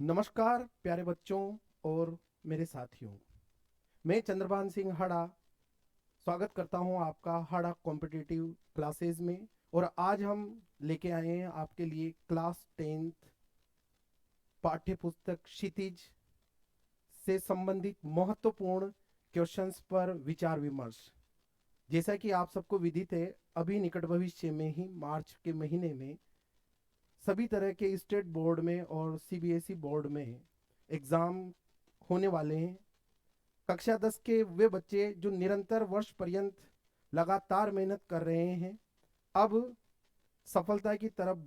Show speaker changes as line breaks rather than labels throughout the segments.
नमस्कार प्यारे बच्चों और मेरे साथियों। मैं चंद्रभान सिंह हड़ा स्वागत करता हूं आपका हड़ा कॉम्पिटिटिव क्लासेस में। और आज हम लेके आए हैं आपके लिए क्लास 10th पाठ्य पुस्तक क्षितिज से संबंधित महत्वपूर्ण क्वेश्चंस पर विचार विमर्श। जैसा कि आप सबको विदित है, अभी निकट भविष्य में ही मार्च के महीने में सभी तरह के स्टेट बोर्ड में और सीबीएसई बोर्ड में एग्ज़ाम होने वाले हैं। कक्षा 10 के वे बच्चे जो निरंतर वर्ष पर्यंत लगातार मेहनत कर रहे हैं, अब सफलता की तरफ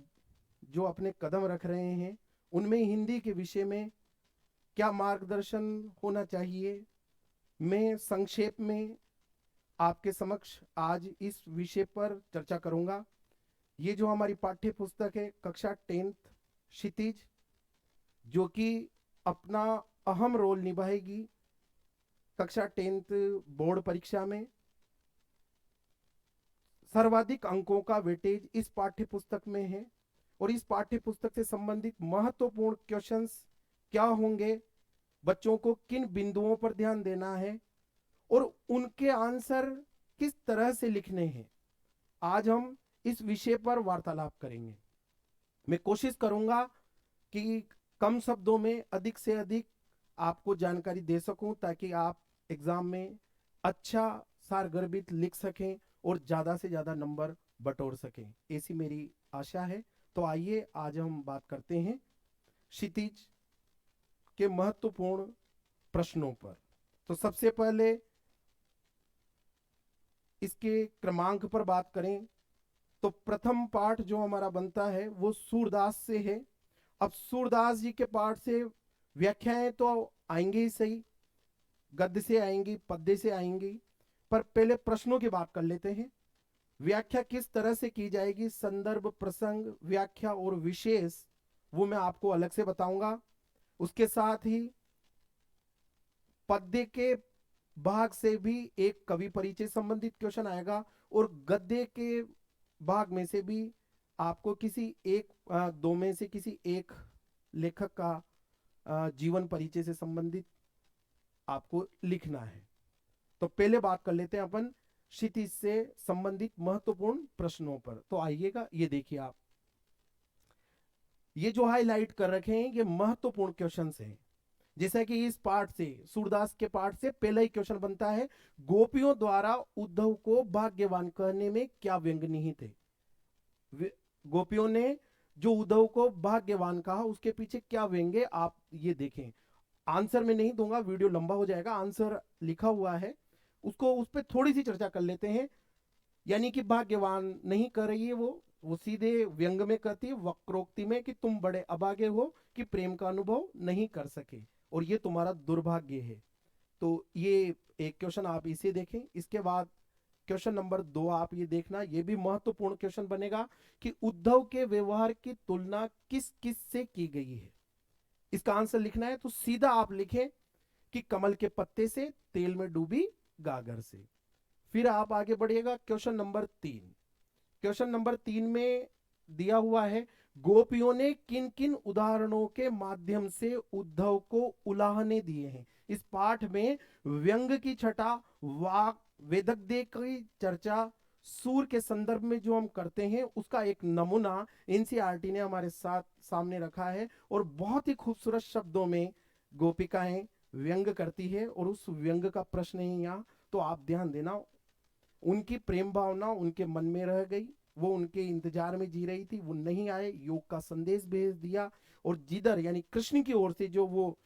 जो अपने कदम रख रहे हैं, उनमें हिंदी के विषय में क्या मार्गदर्शन होना चाहिए, मैं संक्षेप में आपके समक्ष आज इस विषय पर चर्चा करूंगा। ये जो हमारी पाठ्य पुस्तक है कक्षा 10th क्षितिज, जो कि अपना अहम रोल निभाएगी कक्षा 10th बोर्ड परीक्षा में। सर्वाधिक अंकों का वेटेज इस पाठ्य पुस्तक में है और इस पाठ्य पुस्तक से संबंधित महत्वपूर्ण क्वेश्चंस क्या होंगे, बच्चों को किन बिंदुओं पर ध्यान देना है और उनके आंसर किस तरह से लिखने हैं, आज हम इस विषय पर वार्तालाप करेंगे। मैं कोशिश करूंगा कि कम शब्दों में अधिक से अधिक आपको जानकारी दे सकूं, ताकि आप एग्जाम में अच्छा सारगर्भित लिख सकें और ज़्यादा से ज़्यादा नंबर बटोर सकें, ऐसी मेरी आशा है। तो आइए आज हम बात करते हैं क्षितिज के महत्वपूर्ण प्रश्नों पर। तो सबसे पहले इसके क्रमांक पर बात करें तो प्रथम पाठ जो हमारा बनता है वो सूरदास से है। अब सूरदास जी के पाठ से व्याख्याएं तो आएंगी ही सही, गद्य से आएंगी, पद्य से आएंगी, पर पहले प्रश्नों की बात कर लेते हैं। व्याख्या किस तरह से की जाएगी, संदर्भ, प्रसंग, व्याख्या और विशेष, वो मैं आपको अलग से बताऊंगा। उसके साथ ही पद्य के भाग से भी एक कवि परिचय संबंधित क्वेश्चन आएगा और गद्य के भाग में से भी आपको किसी एक दो में से किसी एक लेखक का जीवन परिचय से संबंधित आपको लिखना है। तो पहले बात कर लेते हैं अपन क्षितिज से संबंधित महत्वपूर्ण प्रश्नों पर। तो आइएगा, ये देखिए आप, ये जो हाईलाइट कर रखे हैं ये महत्वपूर्ण क्वेश्चन हैं। जैसा कि इस पाठ से, सूरदास के पाठ से पहला ही क्वेश्चन बनता है, गोपियों द्वारा उद्धव को भाग्यवान कहने में क्या व्यंग निहित है। गोपियों ने जो उद्धव को भाग्यवान कहा, उसके पीछे क्या व्यंग है, आप ये देखें। आंसर में नहीं दूंगा, वीडियो लंबा हो जाएगा, आंसर लिखा हुआ है, उसको उस पर थोड़ी सी चर्चा कर लेते हैं। यानी कि भाग्यवान नहीं कर रही है वो सीधे व्यंग में कहती है, वक्रोक्ति में, कि तुम बड़े अभागे हो कि प्रेम का अनुभव नहीं कर सके और ये तुम्हारा दुर्भाग्य है। तो ये एक क्वेश्चन आप इसे देखें। इसके बाद क्वेश्चन नंबर 2 आप ये देखना, ये भी महत्वपूर्ण क्वेश्चन बनेगा कि उद्धव के व्यवहार की तुलना किस किस से की गई है। इसका आंसर लिखना है तो सीधा आप लिखें कि कमल के पत्ते से, तेल में डूबी गागर से। फिर आप आगे बढ़िएगा क्वेश्चन नंबर 3। क्वेश्चन नंबर 3 में दिया हुआ है, गोपियों ने किन किन उदाहरणों के माध्यम से उद्धव को उलाहने दिए हैं। इस पाठ में व्यंग की छटा, वाक वेदज्ञ की चर्चा, सूर के संदर्भ में जो हम करते हैं उसका एक नमूना एनसीईआरटी ने हमारे साथ सामने रखा है और बहुत ही खूबसूरत शब्दों में गोपिकाएं व्यंग करती है और उस व्यंग का प्रश्न है यहाँ। तो आप ध्यान देना, उनकी प्रेम भावना उनके मन में रह गई, वो उनके इंतजार में जी रही थी, वो नहीं आए, योग का संदेश भेज दिया और जिधर यानी कृष्ण की ओर से जो वो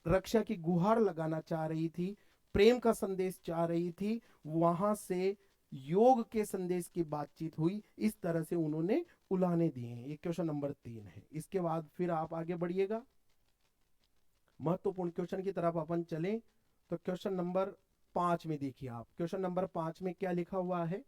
रक्षा की गुहार लगाना चाह रही थी, प्रेम का संदेश चाह रही थी, वहां से योग के संदेश की बातचीत हुई। इस तरह से उन्होंने उलाहने दिए हैं। ये क्वेश्चन नंबर 3 है। इसके बाद फिर आप आगे बढ़िएगा, महत्वपूर्ण क्वेश्चन की तरफ अपन चलें। तो क्वेश्चन नंबर 5 में देखिए आप, क्वेश्चन नंबर 5 में क्या लिखा हुआ है,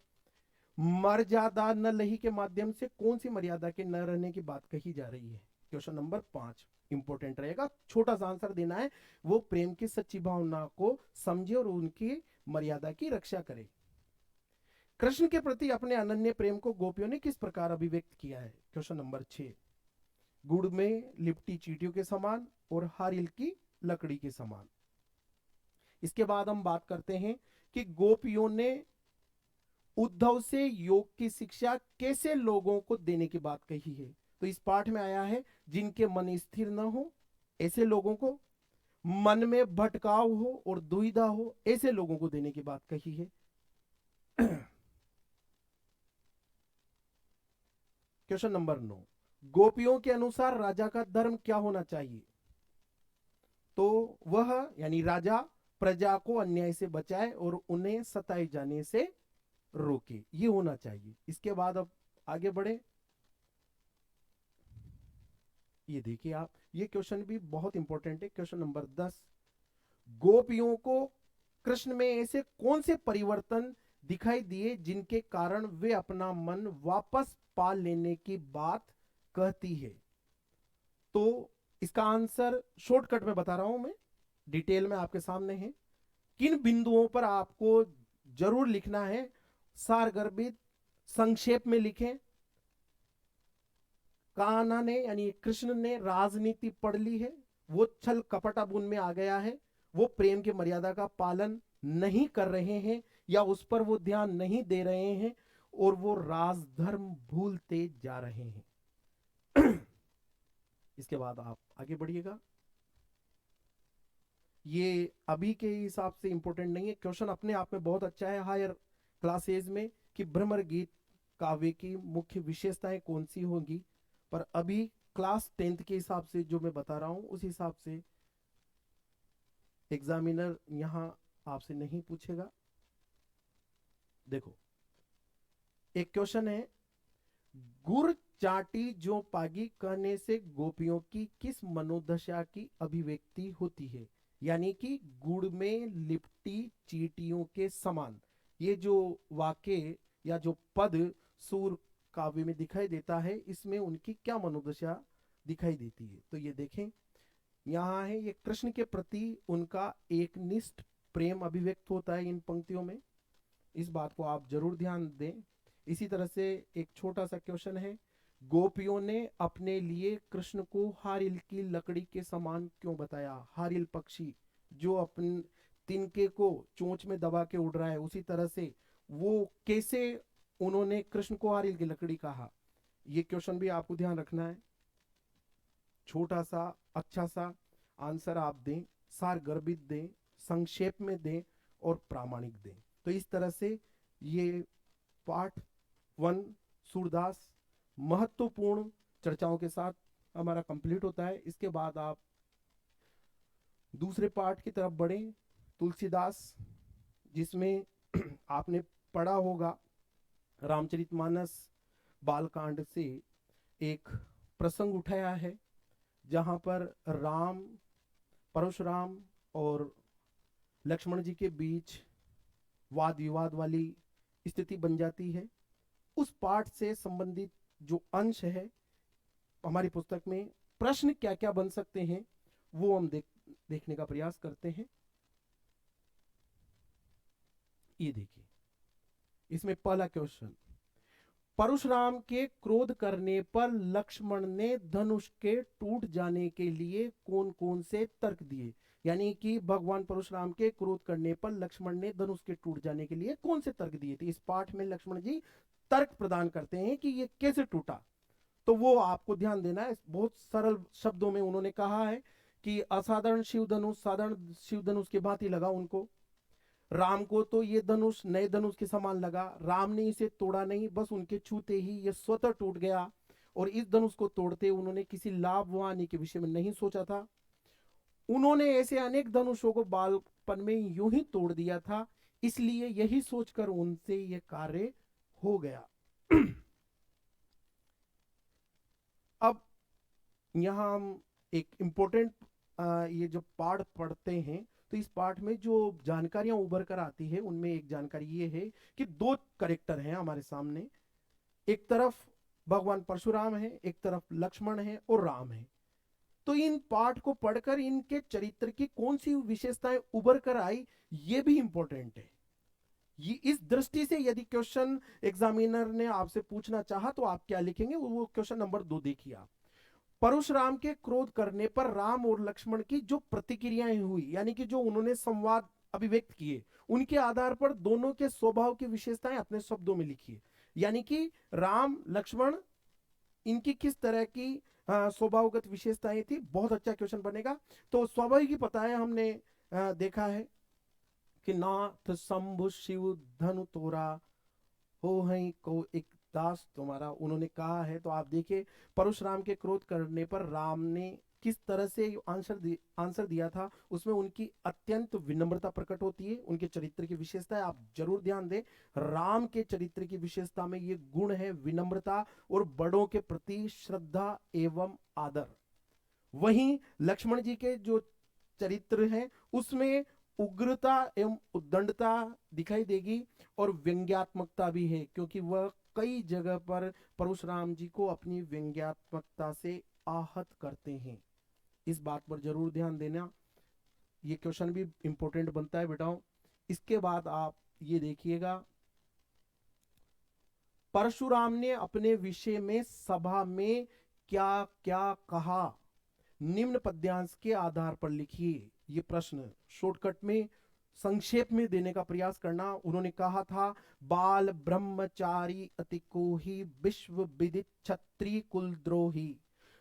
मर्यादा न लही के माध्यम से कौन सी मर्यादा के न रहने की बात कही जा रही है। क्वेश्चन नंबर 5 इंपॉर्टेंट रहेगा, छोटा सा आंसर देना है, वो प्रेम की सच्ची भावना को समझे और उनकी मर्यादा की रक्षा करे। कृष्ण के प्रति अपने अनन्य प्रेम को गोपियों ने किस प्रकार अभिव्यक्त किया है। क्वेश्चन नंबर 6, गुड़ में लिपटी चींटियों के समान और हारिल की लकड़ी के समान। इसके बाद हम बात करते हैं कि गोपियों ने उद्धव से योग की शिक्षा कैसे लोगों को देने की बात कही है। तो इस पाठ में आया है, जिनके मन स्थिर न हो ऐसे लोगों को, मन में भटकाव हो और दुविधा हो ऐसे लोगों को देने की बात कही है। क्वेश्चन नंबर 9, गोपियों के अनुसार राजा का धर्म क्या होना चाहिए। तो वह यानी राजा प्रजा को अन्याय से बचाए और उन्हें सताए जाने से रोके, ये होना चाहिए। इसके बाद अब आगे बढ़े। ये देखिए आप, ये क्वेश्चन भी बहुत इंपॉर्टेंट है। क्वेश्चन नंबर 10, गोपियों को कृष्ण में ऐसे कौन से परिवर्तन दिखाई दिए जिनके कारण वे अपना मन वापस पा लेने की बात कहती है। तो इसका आंसर शॉर्टकट में बता रहा हूं मैं, डिटेल में आपके सामने है। किन बिंदुओं पर आपको जरूर लिखना है, सारगर्भित संक्षेप में लिखें। कान्हा ने यानी कृष्ण ने राजनीति पढ़ ली है, वो छल कपट अब उनमें आ गया है, वो प्रेम की मर्यादा का पालन नहीं कर रहे हैं या उस पर वो ध्यान नहीं दे रहे हैं और वो राजधर्म भूलते जा रहे हैं। इसके बाद आप आगे बढ़िएगा। ये अभी के हिसाब से इंपॉर्टेंट नहीं है, क्वेश्चन अपने आप में बहुत अच्छा है हायर क्लासेज में कि भ्रमर गीत काव्य की मुख्य विशेषताएं कौन सी होंगी, पर अभी क्लास 10th के हिसाब से जो मैं बता रहा हूं उस हिसाब से एग्जामिनर यहां आपसे नहीं पूछेगा। देखो, एक क्वेश्चन है, गुर चाटी जो पागी कहने से गोपियों की किस मनोदशा की अभिव्यक्ति होती है। यानी कि गुड़ में लिपटी चींटियों के समान, ये जो वाक्य या जो पद सूर काव्य में दिखाई देता है, इसमें उनकी क्या मनोदशा दिखाई देती है। तो ये देखें, यहाँ है ये कृष्ण के प्रति उनका एक निष्ठ प्रेम अभिव्यक्त होता है इन पंक्तियों में, इस बात को आप जरूर ध्यान दें। इसी तरह से एक छोटा सा क्वेश्चन है, गोपियों ने अपने लिए कृष्ण को हारिल की लकड़ी के समान क्यों बताया। हारिल पक्षी जो अपन तिनके को चोंच में दबा के उड़ रहा है, उसी तरह से वो कैसे उन्होंने कृष्ण को हारिल की लकड़ी कहा, ये क्वेश्चन भी आपको ध्यान रखना है। छोटा सा अच्छा सा आंसर आप दें, सारगर्भित दें, संक्षेप में दें और प्रामाणिक दें। तो इस तरह से ये पार्ट 1 सूरदास महत्वपूर्ण चर्चाओं के साथ हमारा कंप्लीट होता है। इसके बाद आप दूसरे पार्ट की तरफ बढ़ें, तुलसीदास, जिसमें आपने पढ़ा होगा रामचरितमानस बालकांड से एक प्रसंग उठाया है, जहां पर राम, परशुराम और लक्ष्मण जी के बीच वाद विवाद वाली स्थिति बन जाती है। उस पाठ से संबंधित जो अंश है हमारी पुस्तक में, प्रश्न क्या क्या बन सकते हैं वो हम देखने का प्रयास करते हैं। ये देखिए, इसमें पहला क्वेश्चन, परशुराम के क्रोध करने पर लक्ष्मण ने धनुष के टूट जाने के लिए कौन कौन से तर्क दिए। यानी कि भगवान परशुराम के क्रोध करने पर लक्ष्मण ने धनुष के टूट जाने के लिए कौन से तर्क दिए थे। इस पाठ में लक्ष्मण जी तर्क प्रदान करते हैं कि ये कैसे टूटा, तो वो आपको ध्यान देना है। बहुत सरल शब्दों में उन्होंने कहा है कि असाधारण शिव धनुष साधारण शिव धनुष के भांति लगा उनको, राम को तो ये धनुष नए धनुष के समान लगा, राम ने इसे तोड़ा नहीं, बस उनके छूते ही ये स्वतः टूट गया, और इस धनुष को तोड़ते उन्होंने किसी लाभ व हानि के विषय में नहीं सोचा था। उन्होंने ऐसे अनेक धनुषों को बालपन में यूं ही तोड़ दिया था, इसलिए यही सोचकर उनसे यह कार्य हो गया। अब यहां हम एक इंपॉर्टेंट ये जो पाठ पढ़ते हैं, तो इस पाठ में जो जानकारियां उभर कर आती है उनमें एक जानकारी ये है कि दो करेक्टर हैं हमारे सामने, एक तरफ भगवान परशुराम है, एक तरफ लक्ष्मण है और राम है। तो इन पाठ को पढ़कर इनके चरित्र की कौन सी विशेषताएं उभर कर आई, ये भी इंपॉर्टेंट है। ये इस दृष्टि से यदि क्वेश्चन एग्जामिनर ने आपसे पूछना चाहा तो आप क्या लिखेंगे, वो क्वेश्चन नंबर 2 देखिए आप। परशुराम के क्रोध करने पर राम और लक्ष्मण की जो प्रतिक्रियाएं हुई, यानी कि जो उन्होंने संवाद अभिव्यक्त किए, उनके आधार पर दोनों के स्वभाव की विशेषताएं अपने शब्दों में लिखिए। यानी कि राम लक्ष्मण इनकी किस तरह की स्वभावगत विशेषताएं थी, बहुत अच्छा क्वेश्चन बनेगा। तो स्वाभाविक ही पता है, हमने देखा है कि नाथ शंभु शिव धनु तोरा हो है को एक दास तुम्हारा, उन्होंने कहा है। तो आप देखिए परशुराम के क्रोध करने पर राम ने किस तरह से आंसर दिया था, उसमें उनकी अत्यंत विनम्रता प्रकट होती है। उनके चरित्र की विशेषता है, आप जरूर ध्यान दें, राम के चरित्र की विशेषता में ये गुण है, विनम्रता और बड़ों के प्रति श्रद्धा एवं आदर। वहीं लक्ष्मण जी के जो चरित्र हैं उसमें उग्रता एवं उद्दंडता दिखाई देगी और व्यंग्यात्मकता भी है, क्योंकि वह कई जगह पर परशुराम जी को अपनी व्यंग्यात्मकता से आहत करते हैं। इस बात पर जरूर ध्यान देना, ये क्वेश्चन भी इंपॉर्टेंट बनता है बेटाओं। इसके बाद आप ये देखिएगा, परशुराम ने अपने विषय में सभा में क्या क्या कहा, निम्न पद्यांश के आधार पर लिखिए। ये प्रश्न शॉर्टकट में संक्षेप में देने का प्रयास करना। उन्होंने कहा था, बाल ब्रह्मचारी अति कोही विश्व विदित क्षत्रिय कुलद्रोही,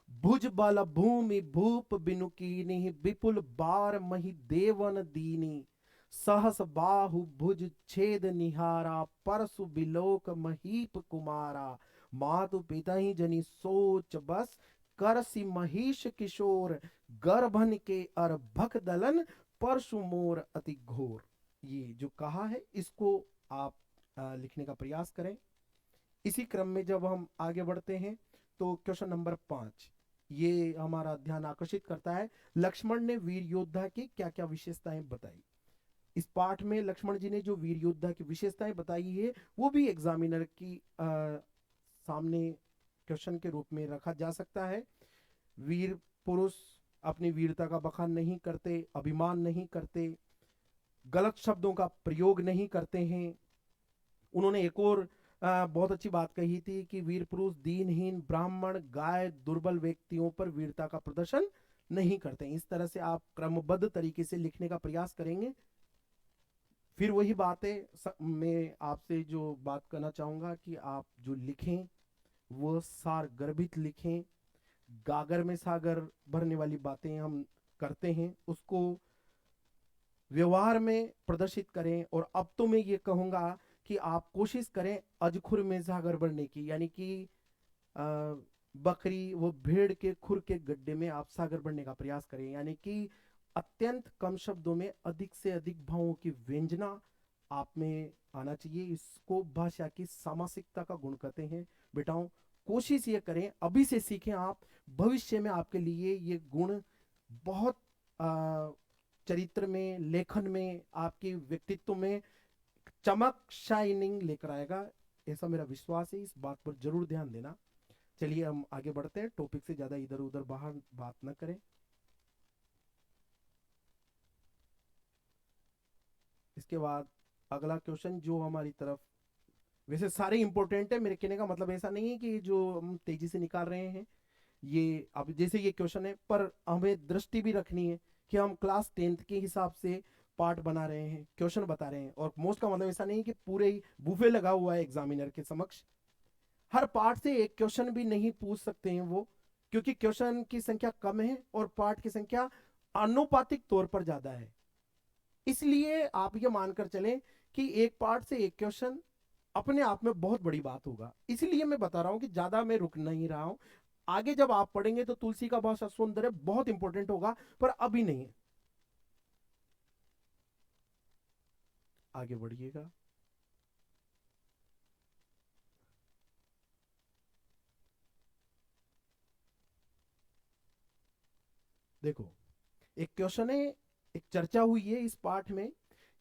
भुज बल भूमि भूप बिनु कीनी, विपुल बार मही देवन दीनी, सहस बाहु भुज छेद निहारा, परसु बिलोक महीप कुमारा, मातु पिता ही जनी सोच बस, करसी महिष किशोर, गर्भन के अर भक दलन, परशु मोर अति घोर। ये जो कहा है इसको आप लिखने का प्रयास करें। इसी क्रम में जब हम आगे बढ़ते हैं तो क्वेश्चन नंबर 5 ये हमारा ध्यान आकर्षित करता है, लक्ष्मण ने वीर योद्धा की क्या क्या विशेषताएं बताई। इस पाठ में लक्ष्मण जी ने जो वीर योद्धा की विशेषताएं बताई है वो भी एग्जामिनर की सामने क्वेश्चन के रूप में रखा जा सकता है। वीर पुरुष अपनी वीरता का बखान नहीं करते, अभिमान नहीं करते, गलत शब्दों का प्रयोग नहीं करते हैं। उन्होंने एक और बहुत अच्छी बात कही थी कि वीर पुरुष दीनहीन ब्राह्मण गाय दुर्बल व्यक्तियों पर वीरता का प्रदर्शन नहीं करते। इस तरह से आप क्रमबद्ध तरीके से लिखने का प्रयास करेंगे। फिर वही बातें मैं आपसे जो बात करना चाहूंगा कि आप जो लिखें वो सार गर्भित लिखें। गागर में सागर भरने वाली बातें हम करते हैं, उसको व्यवहार में प्रदर्शित करें। और अब तो मैं ये कहूंगा कि आप कोशिश करें अजखुर में सागर भरने की, यानी कि बकरी वो भेड़ के खुर के गड्ढे में आप सागर भरने का प्रयास करें, यानी कि अत्यंत कम शब्दों में अधिक से अधिक भावों की व्यंजना आप में आना चाहिए। इसको भाषा की सामासिकता का गुण कहते हैं। बेटाओं कोशिश ये करें, अभी से सीखें आप, भविष्य में आपके लिए ये गुण बहुत चरित्र में, लेखन में, आपके व्यक्तित्व में चमक शाइनिंग लेकर आएगा, ऐसा मेरा विश्वास है। इस बात पर जरूर ध्यान देना। चलिए हम आगे बढ़ते हैं, टॉपिक से ज्यादा इधर उधर बाहर बात न करें। इसके बाद अगला क्वेश्चन जो हमारी तरफ, वैसे सारे इंपॉर्टेंट है, मेरे कहने का मतलब ऐसा नहीं है कि जो हम तेजी से निकाल रहे हैं ये, अब जैसे ये क्वेश्चन है, पर हमें दृष्टि भी रखनी है कि हम क्लास 10th के हिसाब से पार्ट बना रहे हैं, क्वेश्चन बता रहे हैं। और मोस्ट का मतलब ऐसा नहीं कि पूरे ही बुफे लगा हुआ है एग्जामिनर के समक्ष, हर पार्ट से एक क्वेश्चन भी नहीं पूछ सकते हैं वो, क्योंकि क्वेश्चन की संख्या कम है और पार्ट की संख्या अनुपातिक तौर पर ज्यादा है। इसलिए आप ये मानकर चलें कि एक पार्ट से एक क्वेश्चन अपने आप में बहुत बड़ी बात होगा। इसलिए मैं बता रहा हूं कि ज्यादा मैं रुक नहीं रहा हूं। आगे जब आप पढ़ेंगे तो तुलसी का भाषा सौंदर्य बहुत इंपॉर्टेंट होगा, पर अभी नहीं। आगे बढ़िएगा। देखो एक क्वेश्चन है, एक चर्चा हुई है इस पाठ में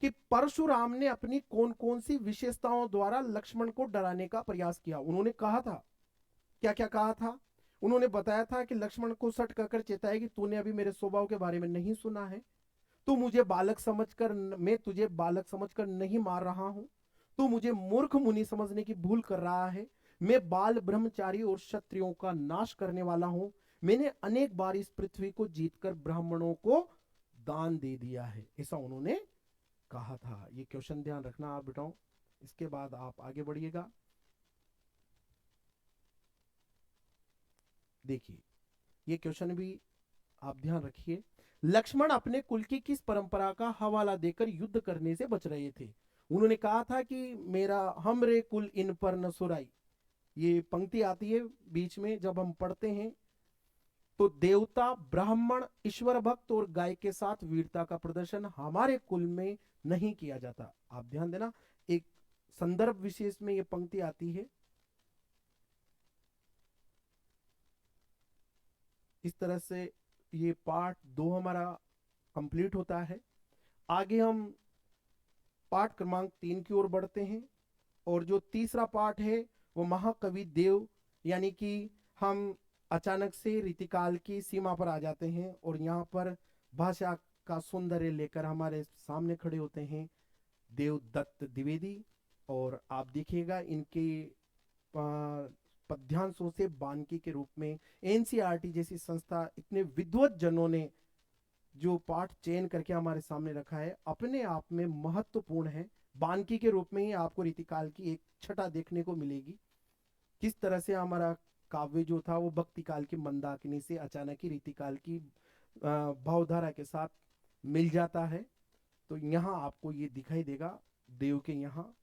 कि परशुराम ने अपनी कौन कौन सी विशेषताओं द्वारा लक्ष्मण को डराने का प्रयास किया। उन्होंने कहा था, क्या क्या कहा था, उन्होंने बताया था कि लक्ष्मण को सट कहकर चेताया कि तूने अभी मेरे स्वभाव के बारे में नहीं सुना है, तू मुझे बालक समझकर, मैं तुझे बालक समझकर नहीं मार रहा हूं, तू मुझे मूर्ख मुनि समझने की भूल कर रहा है, मैं बाल ब्रह्मचारी और क्षत्रियों का नाश करने वाला हूं, मैंने अनेक बार इस पृथ्वी को जीतकर ब्राह्मणों को दान दे दिया है, ऐसा उन्होंने कहा था। ये क्वेश्चन ध्यान रखना आप बेटाओं। इसके बाद आप आगे बढ़िएगा। देखिए ये क्वेश्चन भी आप ध्यान रखिए। लक्ष्मण अपने कुल की किस परंपरा का हवाला देकर युद्ध करने से बच रहे थे? उन्होंने कहा था कि मेरा हमरे कुल इन पर न सुराई। ये पंक्ति आती है बीच में जब हम पढ़ते हैं, तो देवता, ब्राह्मण, ईश्वर भक्त और गाय के साथ वीरता का प्रदर्शन हमारे कुल में नहीं किया जाता। आप ध्यान देना, एक संदर्भ विशेष में ये पंक्ति आती है। इस तरह से ये पार्ट 2 हमारा कंप्लीट होता है। आगे हम पाठ क्रमांक 3 की ओर बढ़ते हैं, और जो तीसरा पाठ है वो महाकवि देव, यानी कि हम अचानक से रीतिकाल की सीमा पर आ जाते हैं और यहाँ पर भाषा का सौंदर्य लेकर हमारे सामने खड़े होते हैं देवदत्त द्विवेदी। और आप देखिएगा इनके पद्यांशों से बानकी के रूप में एनसीईआरटी जैसी संस्था, इतने विद्वत जनों ने जो पाठ चयन करके हमारे सामने रखा है, अपने आप में महत्वपूर्ण है। बानकी के रूप में ही आपको रीतिकाल की एक छटा देखने को मिलेगी, किस तरह से हमारा काव्य जो था वो भक्ति काल की मंदाकिनी से अचानक ही रीतिकाल की भावधारा के साथ मिल जाता है। तो यहाँ आपको ये दिखाई देगा देव के यहाँ,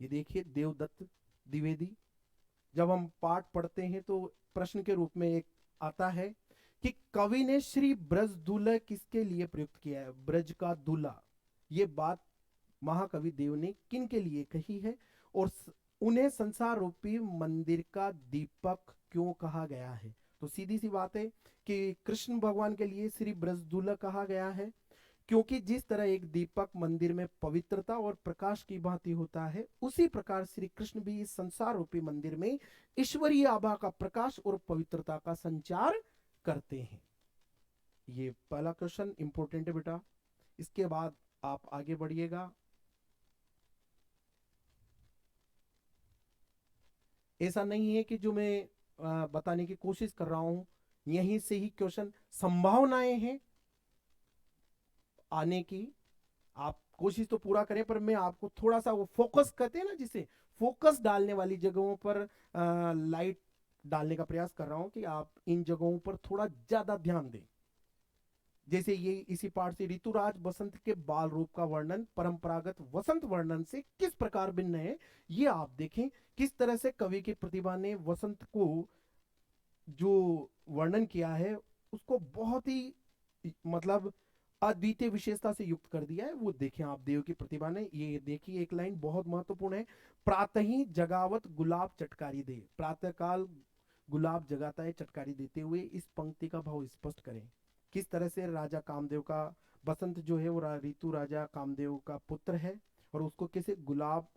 ये देखिए देवदत्त द्विवेदी। जब हम पाठ पढ़ते हैं तो प्रश्न के रूप में एक आता है कि कवि ने श्री ब्रज दूल्हा किसके लिए प्रयुक्त किया है? ब्रज का दूल्हा, ये बात महाकवि देव ने किन के लिए कही है, और उन्हें संसार रूपी मंदिर का दीपक क्यों कहा गया है? तो सीधी सी बात है कि कृष्ण भगवान के लिए श्री ब्रज दूल्हा कहा गया है, क्योंकि जिस तरह एक दीपक मंदिर में पवित्रता और प्रकाश की भांति होता है, उसी प्रकार श्री कृष्ण भी इस संसार रूपी मंदिर में ईश्वरीय आभा का प्रकाश और पवित्रता का संचार करते हैं। ये पहला क्वेश्चन इंपॉर्टेंट है बेटा। इसके बाद आप आगे बढ़िएगा। ऐसा नहीं है कि जो मैं बताने की कोशिश कर रहा हूं यहीं से ही क्वेश्चन, संभावनाएं हैं आने की। आप कोशिश तो पूरा करें, पर मैं आपको थोड़ा सा वो फोकस कहते हैं ना, जिसे फोकस डालने वाली जगहों पर लाइट डालने का प्रयास कर रहा हूं कि आप इन जगहों पर थोड़ा ज्यादा ध्यान दें। जैसे ये इसी पाठ से ऋतुराज बसंत के बाल रूप का वर्णन परंपरागत वसंत वर्णन से किस प्रकार भिन्न है, ये आप देखें। किस तरह से कवि की प्रतिभा ने वसंत को जो वर्णन किया है उसको बहुत ही मतलब अद्वितीय विशेषता से युक्त कर दिया है, वो देखें आप देव की प्रतिभा ने। ये देखिए एक लाइन बहुत महत्वपूर्ण है, प्रातः ही जगावत गुलाब चटकारी दे। प्रातः काल गुलाब जगाता है चटकारी देते हुए, इस पंक्ति का भाव स्पष्ट करें। किस तरह से राजा कामदेव का बसंत जो है वो ऋतु राजा कामदेव का पुत्र है, और उसको कैसे गुलाब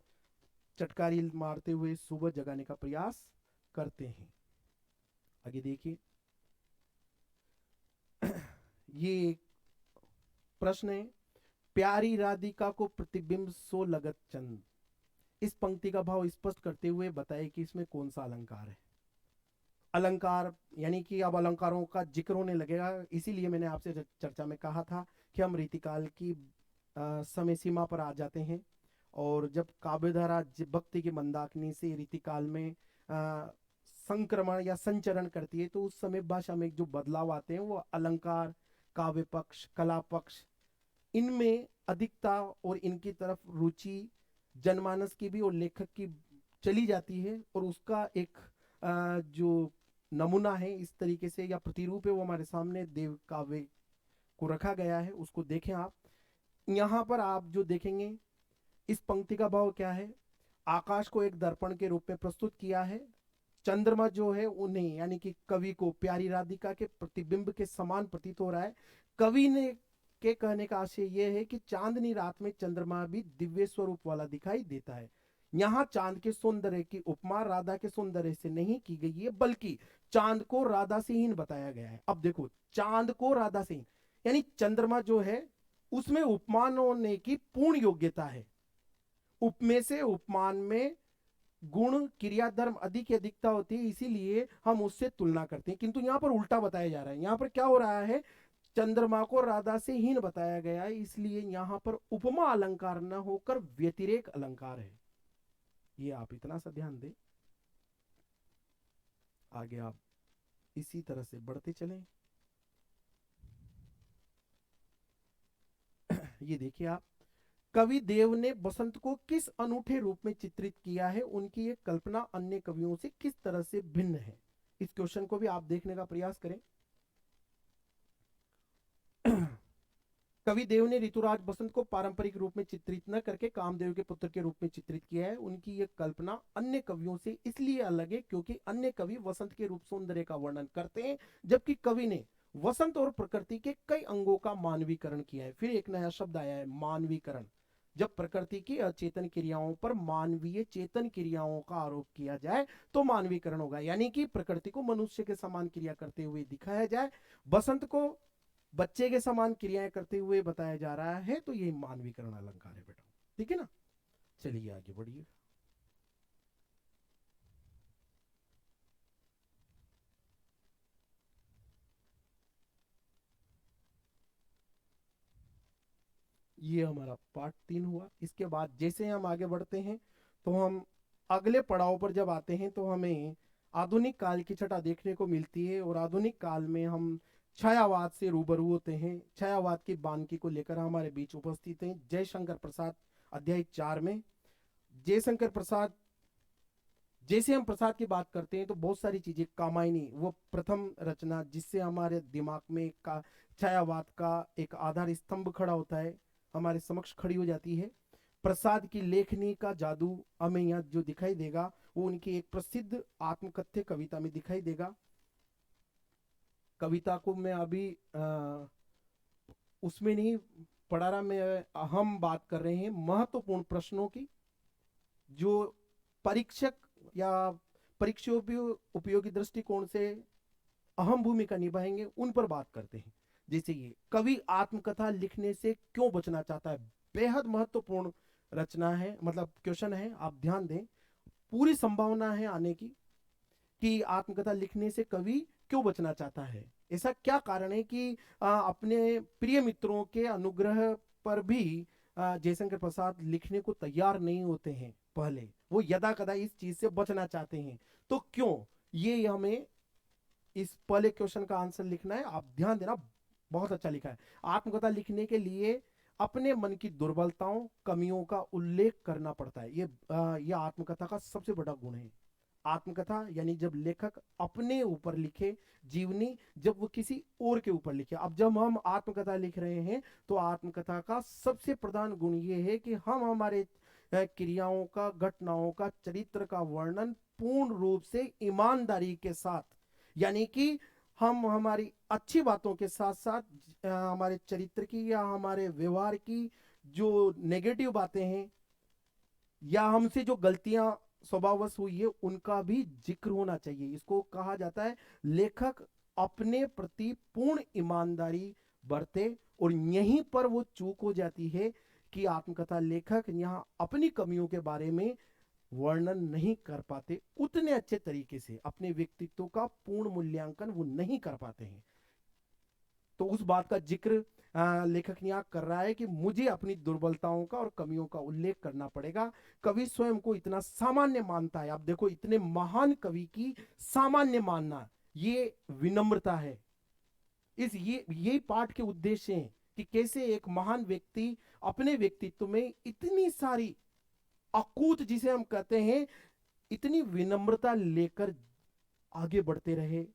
चटकारी मारते हुए सुबह जगाने का प्रयास करते हैं। आगे देखिए ये प्रश्न है, प्यारी राधिका को प्रतिबिंब सो लगत चंद। इस पंक्ति का भाव स्पष्ट करते हुए बताए कि इसमें कौन सा अलंकार है। अलंकार यानी कि अब अलंकारों का जिक्र होने लगेगा, इसीलिए मैंने आपसे चर्चा में कहा था कि हम रीतिकाल की समय सीमा पर आ जाते हैं, और जब काव्यधारा भक्ति की मंदाकिनी से रीतिकाल में संक्रमण या संचरण करती है, तो उस समय भाषा में जो बदलाव आते हैं वो अलंकार, काव्य पक्ष, कला पक्ष, इनमें अधिकता और इनकी तरफ रुचि जनमानस की भी और लेखक की चली जाती है, और उसका एक जो नमूना है इस तरीके से या प्रतिरूप है वो हमारे सामने देव काव्य को रखा गया है, उसको देखें आप। यहाँ पर आप जो देखेंगे इस पंक्ति का भाव क्या है, आकाश को एक दर्पण के रूप में प्रस्तुत किया है, चंद्रमा जो है उन्हें यानी कि कवि को प्यारी राधिका के प्रतिबिंब के समान प्रतीत हो रहा है। कवि ने के कहने का आशय यह है कि चांदनी रात में चंद्रमा भी दिव्य स्वरूप वाला दिखाई देता है। यहाँ चांद के सौंदर्य की उपमा राधा के सौंदर्य से नहीं की गई है, बल्कि चांद को राधा से हीन बताया गया है। अब देखो, चांद को राधा से हीन यानी चंद्रमा जो है उसमें उपमान होने की पूर्ण योग्यता है। उपमे से उपमान में गुण क्रिया धर्म अधिक या अधिकता होती है, इसीलिए हम उससे तुलना करते हैं। किंतु यहाँ पर उल्टा बताया जा रहा है। यहाँ पर क्या हो रहा है, चंद्रमा को राधा से हीन बताया गया है, इसलिए यहाँ पर उपमा अलंकार न होकर व्यतिरेक अलंकार है। ये आप इतना सा ध्यान दें। आगे आप इसी तरह से बढ़ते चलें। ये देखिए आप, कवि देव ने बसंत को किस अनूठे रूप में चित्रित किया है, उनकी एक कल्पना अन्य कवियों से किस तरह से भिन्न है। इस क्वेश्चन को भी आप देखने का प्रयास करें। कवि देव ने ऋतुराज बसंत को पारंपरिक रूप में चित्रित न करके कामदेव के पुत्र के रूप में चित्रित किया है। उनकी यह कल्पना अन्य कवियों से इसलिए अलग है क्योंकि अन्य कवि वसंत के रूप सौंदर्य का वर्णन करते हैं, जबकि कवि ने वसंत और प्रकृति के कई अंगों का मानवीकरण किया है। फिर एक नया शब्द आया है, मानवीकरण। जब प्रकृति की अचेतन क्रियाओं पर मानवीय चेतन क्रियाओं का आरोप किया जाए तो मानवीकरण होगा, यानी कि प्रकृति को मनुष्य के समान क्रिया करते हुए दिखाया जाए, बसंत को बच्चे के समान क्रियाएं करते हुए बताया जा रहा है, तो ये मानवीकरण अलंकार है बेटा। ठीक है ना, चलिए आगे बढ़िए। ये हमारा पार्ट 3 हुआ। इसके बाद जैसे हम आगे बढ़ते हैं तो हम अगले पड़ाव पर जब आते हैं तो हमें आधुनिक काल की छटा देखने को मिलती है, और आधुनिक काल में हम छायावाद से रूबरू होते हैं। छायावाद की बानगी को लेकर हमारे बीच उपस्थित हैं जयशंकर प्रसाद, अध्याय 4 में। जयशंकर प्रसाद, जैसे हम प्रसाद की बात करते हैं तो बहुत सारी चीजें, कामायनी वो प्रथम रचना जिससे हमारे दिमाग में का छायावाद का एक आधार स्तंभ खड़ा होता है, हमारे समक्ष खड़ी हो जाती है। प्रसाद की लेखनी का जादू हमें यहाँ जो दिखाई देगा वो उनकी एक प्रसिद्ध आत्मकथ्य कविता में दिखाई देगा। कविता को मैं अभी उसमें नहीं पढ़ा रहा, मैं हम बात कर रहे हैं महत्वपूर्ण प्रश्नों की जो परीक्षक या उपयोगी दृष्टिकोण से अहम भूमिका निभाएंगे, उन पर बात करते हैं। जैसे ये कवि आत्मकथा लिखने से क्यों बचना चाहता है, बेहद महत्वपूर्ण रचना है, मतलब क्वेश्चन है, आप ध्यान दें। पूरी संभावना है आने की कि आत्मकथा लिखने से कवि क्यों बचना चाहता है। ऐसा क्या कारण है कि अपने प्रिय मित्रों के अनुग्रह पर भी जयशंकर प्रसाद लिखने को तैयार नहीं होते हैं। पहले वो यदा कदा इस चीज से बचना चाहते हैं, तो क्यों, ये हमें इस पहले क्वेश्चन का आंसर लिखना है। आप ध्यान देना, बहुत अच्छा लिखा है। आत्मकथा लिखने के लिए अपने मन की दुर्बलताओं कमियों का उल्लेख करना पड़ता है। ये आत्मकथा का सबसे बड़ा गुण है। आत्मकथा यानी जब लेखक अपने ऊपर लिखे, जीवनी जब वो किसी और के ऊपर लिखे। अब जब हम आत्मकथा लिख रहे हैं तो आत्मकथा का सबसे प्रधान गुण ये है कि हम हमारे क्रियाओं का, घटनाओं का, चरित्र का वर्णन पूर्ण रूप से ईमानदारी के साथ, यानी कि हम हमारी अच्छी बातों के साथ साथ हमारे चरित्र की या हमारे व्यवहार की जो नेगेटिव बातें हैं या हमसे जो गलतियां स्वभाववश हुई है उनका भी जिक्र होना चाहिए। इसको कहा जाता है लेखक अपने प्रति पूर्ण ईमानदारी बरते, और यहीं पर वो चूक हो जाती है कि आत्मकथा लेखक यहाँ अपनी कमियों के बारे में वर्णन नहीं कर पाते, उतने अच्छे तरीके से अपने व्यक्तित्व का पूर्ण मूल्यांकन वो नहीं कर पाते हैं। तो उस बात का जिक्र लेखक यहाँ कर रहा है कि मुझे अपनी दुर्बलताओं का और कमियों का उल्लेख करना पड़ेगा। कवि स्वयं को इतना सामान्य मानता है। आप देखो, इतने महान कवि की सामान्य मानना, ये विनम्रता है। इस ये यही पाठ के उद्देश्य हैं कि कैसे एक महान व्यक्ति अपने व्यक्तित्व में इतनी सारी अकूत, जिसे हम कहते हैं, इतनी विनम्रता लेकर आगे बढ़ते रहे।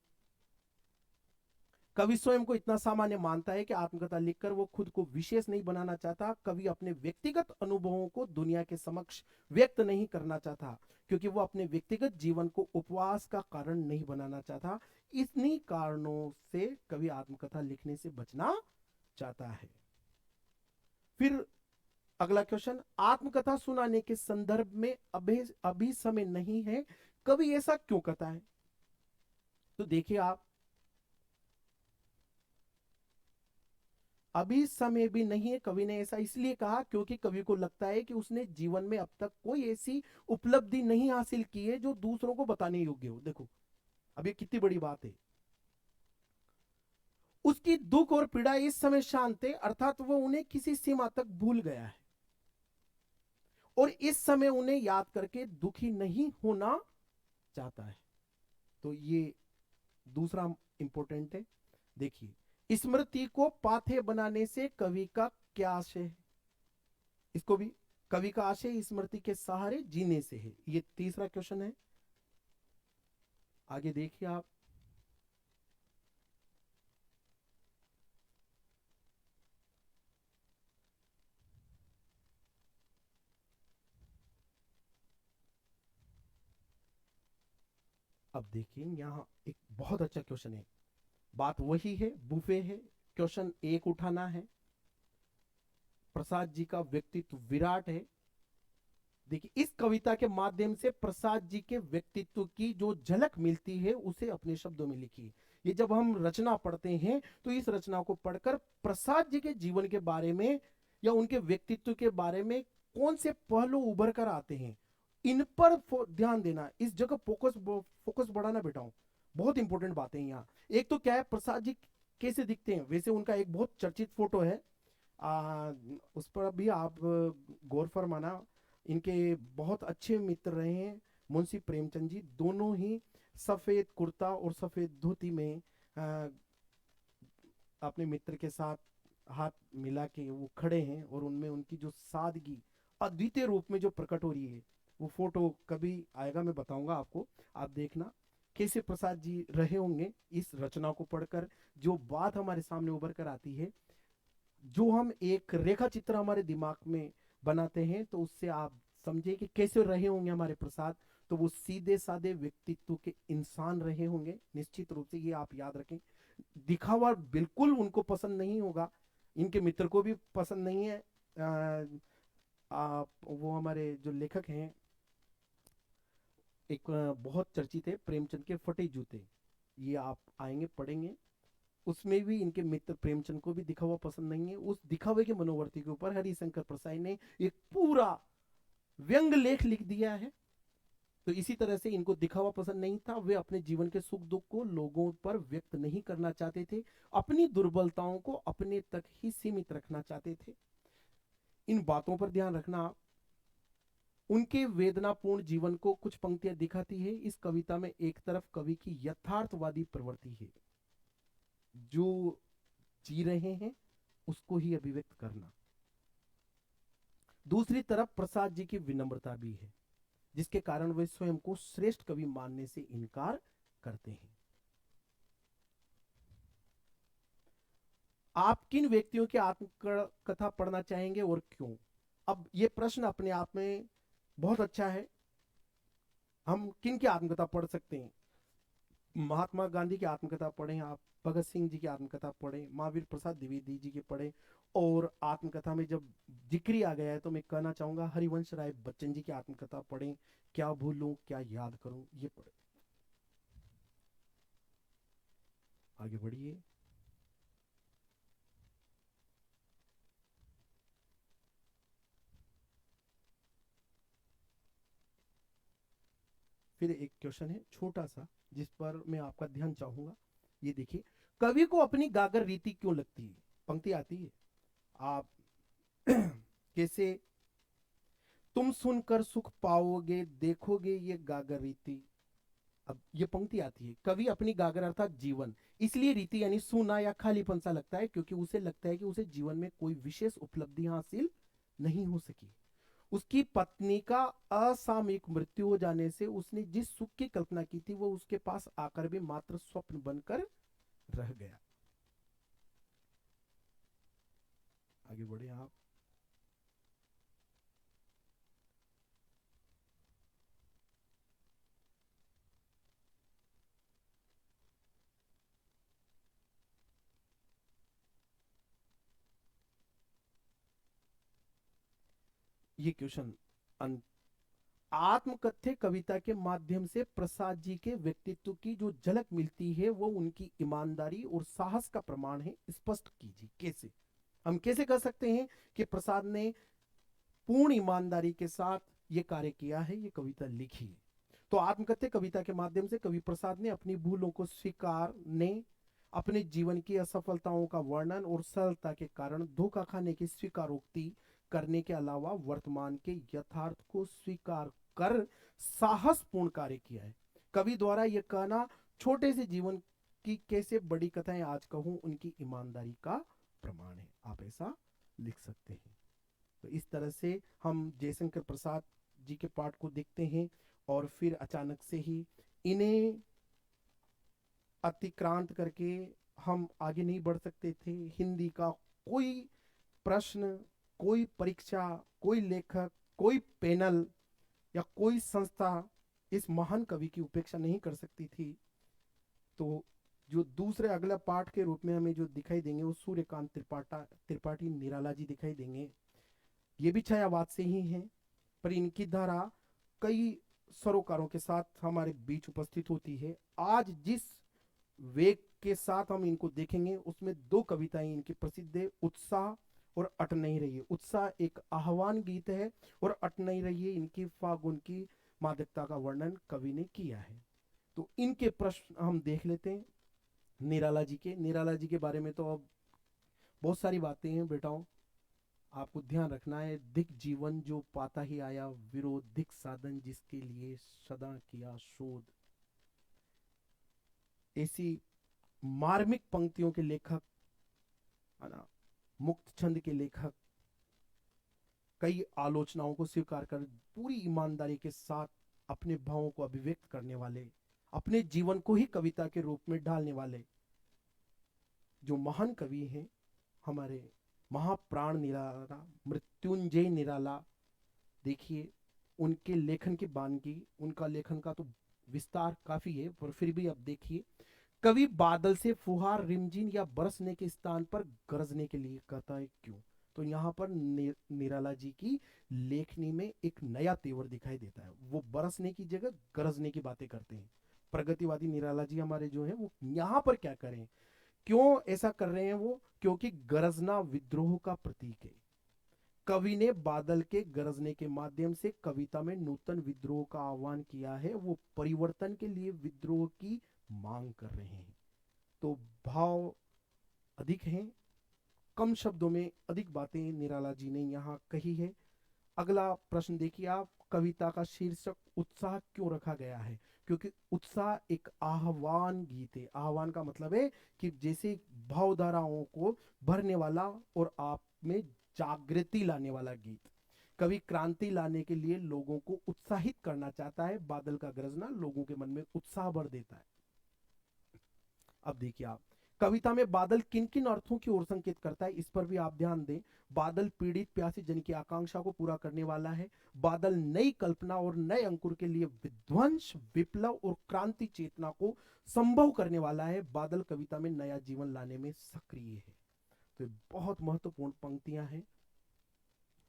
कवि स्वयं को इतना सामान्य मानता है कि आत्मकथा लिखकर वो खुद को विशेष नहीं बनाना चाहता। कवि अपने व्यक्तिगत अनुभवों को दुनिया के समक्ष व्यक्त नहीं करना चाहता, क्योंकि वो अपने व्यक्तिगत जीवन को उपवास का कारण नहीं बनाना चाहता। इन्हीं कारणों से कवि आत्मकथा लिखने से बचना चाहता है। फिर अगला क्वेश्चन, आत्मकथा सुनाने के संदर्भ में अभी समय नहीं है, कवि ऐसा क्यों कहता है? तो देखिए आप, अभी समय भी नहीं है। कवि ने ऐसा इसलिए कहा क्योंकि कवि को लगता है कि उसने जीवन में अब तक कोई ऐसी उपलब्धि नहीं हासिल की है जो दूसरों को बताने योग्य हो। देखो अब ये कितनी बड़ी बात है। उसकी दुख और पीड़ा इस समय शांत है, अर्थात वो उन्हें किसी सीमा तक भूल गया है और इस समय उन्हें याद करके दुखी नहीं होना चाहता है। तो ये दूसरा इंपॉर्टेंट है। देखिए, स्मृति को पाथे बनाने से कवि का क्या आशय है? इसको भी कवि का आशय स्मृति के सहारे जीने से है। ये तीसरा क्वेश्चन है। आगे देखिए आप। अब देखिए यहाँ एक बहुत अच्छा क्वेश्चन है। बात वही है, बुफे है। क्वेश्चन एक उठाना है। प्रसाद जी का व्यक्तित्व विराट है। देखिए, इस कविता के माध्यम से प्रसाद जी के व्यक्तित्व की जो झलक मिलती है उसे अपने शब्दों में लिखिए। ये जब हम रचना पढ़ते हैं तो इस रचना को पढ़कर प्रसाद जी के जीवन के बारे में या उनके व्यक्तित्व के बारे में कौन से पहलू उभर कर आते हैं, इन पर ध्यान देना। इस जगह फोकस फोकस बढ़ाना बेटा, बहुत इंपॉर्टेंट बातें हैं यहाँ। एक तो क्या है, प्रसाद जी कैसे दिखते हैं। वैसे उनका एक बहुत चर्चित फोटो है, उस पर भी आप गौर फरमाना। इनके बहुत अच्छे मित्र रहे हैं मुंशी प्रेमचंद जी। दोनों ही सफेद कुर्ता और सफेद धोती में आ, अपने मित्र के साथ हाथ मिला के वो खड़े हैं और उनमें उनकी जो सादगी अद्वितीय रूप में जो प्रकट हो रही है, वो फोटो कभी आएगा, मैं बताऊंगा आपको। आप देखना कैसे प्रसाद जी रहे होंगे इस रचना को पढ़कर। जो बात हमारे सामने उभर कर आती है, जो हम एक रेखा चित्र हमारे दिमाग में बनाते हैं, तो उससे आप समझे कि कैसे रहे होंगे हमारे प्रसाद। तो वो सीधे साधे व्यक्तित्व के इंसान रहे होंगे, निश्चित रूप से ये आप याद रखें। दिखावा बिल्कुल उनको पसंद नहीं होगा, इनके मित्र को भी पसंद नहीं है। वो हमारे जो लेखक हैं, एक बहुत चर्चित है प्रेमचंद के फटे जूते, ये आप आएंगे पढ़ेंगे। उसमें भी इनके मित्र प्रेमचंद को भी दिखावा पसंद नहीं है। उस दिखावे के मनोवर्ती के ऊपर हरिशंकर प्रसाद ने एक पूरा व्यंग लेख लिख दिया है। तो इसी तरह से इनको दिखावा पसंद नहीं था। वे अपने जीवन के सुख दुख को लोगों पर व्यक्त नहीं करना चाहते थे, अपनी दुर्बलताओं को अपने तक ही सीमित रखना चाहते थे। इन बातों पर ध्यान रखना। उनके वेदनापूर्ण जीवन को कुछ पंक्तियां दिखाती है इस कविता में। एक तरफ कवि की यथार्थवादी प्रवृत्ति है, जो जी रहे हैं उसको ही अभिव्यक्त करना। दूसरी तरफ प्रसाद जी की विनम्रता भी है, जिसके कारण वे स्वयं को श्रेष्ठ कवि मानने से इनकार करते हैं। आप किन व्यक्तियों की आत्मकथा पढ़ना चाहेंगे और क्यों? अब ये प्रश्न अपने आप में बहुत अच्छा है। हम किन की आत्मकथा पढ़ सकते हैं? महात्मा गांधी की आत्मकथा पढ़ें आप, भगत सिंह जी की आत्मकथा पढ़ें, महावीर प्रसाद द्विवेदी जी की पढ़ें। और आत्मकथा में जब जिक्र आ गया है तो मैं कहना चाहूंगा हरिवंश राय बच्चन जी की आत्मकथा पढ़ें। क्या भूलूं क्या याद करूं, ये पढ़ें। आगे बढ़िए। फिर एक क्वेश्चन है छोटा सा, जिस पर मैं आपका ध्यान चाहूंगा। ये देखिए, कवि को अपनी गागर रीति क्यों लगती है? पंक्ति आती है आप कैसे, तुम सुनकर सुख पाओगे देखोगे ये गागर रीति। अब ये पंक्ति आती है, कवि अपनी गागर अर्थात जीवन इसलिए रीति यानी सूना या खालीपन सा लगता है क्योंकि उसे लगता है कि उसे जीवन में कोई विशेष उपलब्धि हासिल नहीं हो सकी। उसकी पत्नी का असामयिक मृत्यु हो जाने से उसने जिस सुख की कल्पना की थी वो उसके पास आकर भी मात्र स्वप्न बनकर रह गया। आगे बढ़े आप। ये क्वेश्चन, आत्मकथ्य कविता के माध्यम से प्रसाद जी के व्यक्तित्व की जो झलक मिलती है वो उनकी ईमानदारी और साहस का प्रमाण है। स्पष्ट कीजिए कैसे? हम कैसे कह सकते हैं कि प्रसाद ने पूर्ण ईमानदारी के साथ ये कार्य किया है, ये कविता लिखी है? तो आत्मकथ्य कविता के माध्यम से कवि प्रसाद ने अपनी भूलों को स्वीकारने, अपने जीवन की असफलताओं का वर्णन और सरलता के कारण धोखा खाने की स्वीकारोक्ति करने के अलावा वर्तमान के यथार्थ को स्वीकार कर साहसपूर्ण कार्य किया है। कवि द्वारा यह कहना छोटे से जीवन की कैसे बड़ी कथाएं आज कहूं उनकी ईमानदारी का प्रमाण है। आप ऐसा लिख सकते हैं। तो इस तरह से हम जयशंकर प्रसाद जी के पाठ को देखते हैं और फिर अचानक से ही इन्हें अतिक्रांत करके हम आगे नहीं बढ़ सकते थे। हिंदी का कोई प्रश्न, कोई परीक्षा, कोई लेखक, कोई पैनल या कोई संस्था इस महान कवि की उपेक्षा नहीं कर सकती थी। तो जो दूसरे अगला पाठ के रूप में हमें जो दिखाई देंगे वो सूर्यकांत त्रिपाठी निराला जी दिखाई देंगे। ये भी छायावाद से ही हैं, पर इनकी धारा कई सरोकारों के साथ हमारे बीच उपस्थित होती है। आज जिस वेग के साथ हम इनको देखेंगे उसमें दो कविताएं इनकी प्रसिद्ध है, उत्साह और अट नहीं रही है। उत्साह एक आह्वान गीत है और अट नहीं रही है इनकी फागुन की मादकता का वर्णन कवि ने किया है। तो इनके प्रश्न हम देख लेते हैं। निराला जी के बारे में तो अब बहुत सारी बातें हैं बेटाओं, आपको ध्यान रखना है। दिक जीवन जो पाता ही आया, विरोधिक साधन जिसके लिए सदा किया शोध। ऐसी मार्मिक पंक्तियों के लेखक, है ना, मुक्त छंद के लेखक, कई आलोचनाओं को स्वीकार कर पूरी ईमानदारी के साथ अपने भावों को अभिव्यक्त करने वाले, अपने जीवन को ही कविता के रूप में ढालने वाले जो महान कवि हैं, हमारे महाप्राण निराला, मृत्युंजय निराला। देखिए उनके लेखन की बानगी, उनका लेखन का तो विस्तार काफी है, पर फिर भी अब देखिए, कवि बादल से फुहार, रिमझिम या बरसने के स्थान पर गरजने के लिए कहता है क्यों? तो यहाँ पर निराला जी की लेखनी में एक नया तेवर दिखाई देता है। वो बरसने की जगह गरजने की बातें करते हैं। प्रगतिवादी निराला जी हमारे जो है वो यहाँ पर क्या करें, क्यों ऐसा कर रहे हैं वो? क्योंकि गरजना विद्रोह का प्रतीक है। कवि ने बादल के गरजने के माध्यम से कविता में नूतन विद्रोह का आह्वान किया है। वो परिवर्तन के लिए विद्रोह की मांग कर रहे हैं। तो भाव अधिक हैं, कम शब्दों में अधिक बातें निराला जी ने यहाँ कही है। अगला प्रश्न देखिए आप, कविता का शीर्षक उत्साह क्यों रखा गया है? क्योंकि उत्साह एक आह्वान गीत है। आह्वान का मतलब है कि जैसे भावधाराओं को भरने वाला और आप में जागृति लाने वाला गीत। कवि क्रांति लाने के लिए लोगों को उत्साहित करना चाहता है। बादल का गरजना लोगों के मन में उत्साह भर देता है। अब देखिए आप, कविता में बादल किन किन अर्थों की ओर संकेत करता है, इस पर भी आप ध्यान दें। बादल पीड़ित प्यासी जन की आकांक्षा को पूरा करने वाला है। बादल नई कल्पना और नए अंकुर के लिए विध्वंस, विप्लव और क्रांति चेतना को संभव करने वाला है। बादल कविता में नया जीवन लाने में सक्रिय है। तो बहुत महत्वपूर्ण पंक्तियां हैं।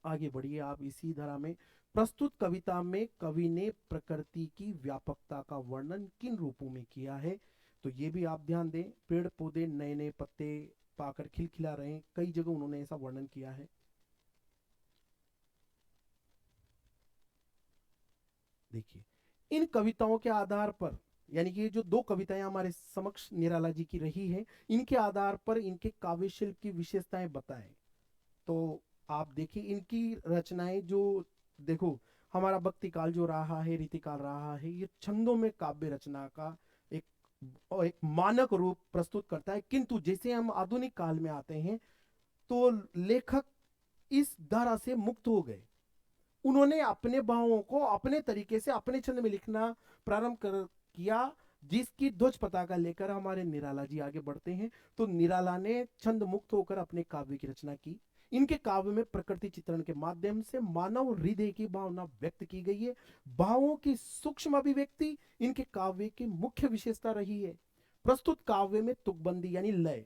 आगे बढ़िए आप इसी धारा में। प्रस्तुत कविता में कवि ने प्रकृति की व्यापकता का वर्णन किन रूपों में किया है? तो ये भी आप ध्यान दें। पेड़ पौधे नए नए पत्ते पाकर खिलखिला रहे हैं, कई जगह उन्होंने ऐसा वर्णन किया है। देखिए इन कविताओं के आधार पर, यानी कि जो दो कविताएं हमारे समक्ष निराला जी की रही है, इनके आधार पर इनके काव्य शिल्प की विशेषताएं बताएं। तो आप देखिए इनकी रचनाएं जो, देखो हमारा भक्ति काल जो रहा है, रीतिकाल रहा है, ये छंदों में काव्य रचना का एक एक मानक रूप प्रस्तुत करता है। किंतु जैसे हम आधुनिक काल में आते हैं तो लेखक इस धारा से मुक्त हो गए। उन्होंने अपने भावों को अपने तरीके से अपने छंद में लिखना प्रारंभ कर किया, जिसकी ध्वज पताका लेकर हमारे निराला जी आगे बढ़ते हैं। तो निराला ने छंद मुक्त होकर अपने काव्य की रचना की। इनके काव्य में प्रकृति चित्रण के माध्यम से मानव हृदय की भावना व्यक्त की गई है। भावों की सूक्ष्म अभिव्यक्ति इनके काव्य की मुख्य विशेषता रही है। प्रस्तुत काव्य में तुकबंदी यानी लय,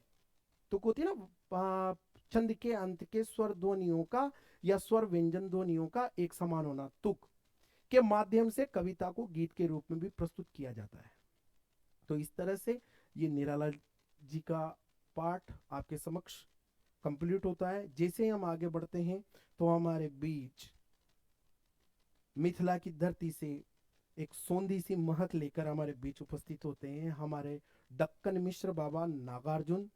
तुक होती है ना, छंद के अंत के स्वर ध्वनियों का या स्वर व्यंजन ध्वनियों का एक समान होना, तुक के माध्यम से कविता को गीत के रूप में भी प्रस्तुत किया जाता है। तो इस तरह से ये निराला जी का पाठ आपके समक्ष कंप्लीट होता है। जैसे ही हम आगे बढ़ते हैं तो हमारे बीच मिथिला की धरती से एक सौंधी सी महक लेकर हमारे बीच उपस्थित होते हैं हमारे दक्कन मिश्र बाबा नागार्जुन।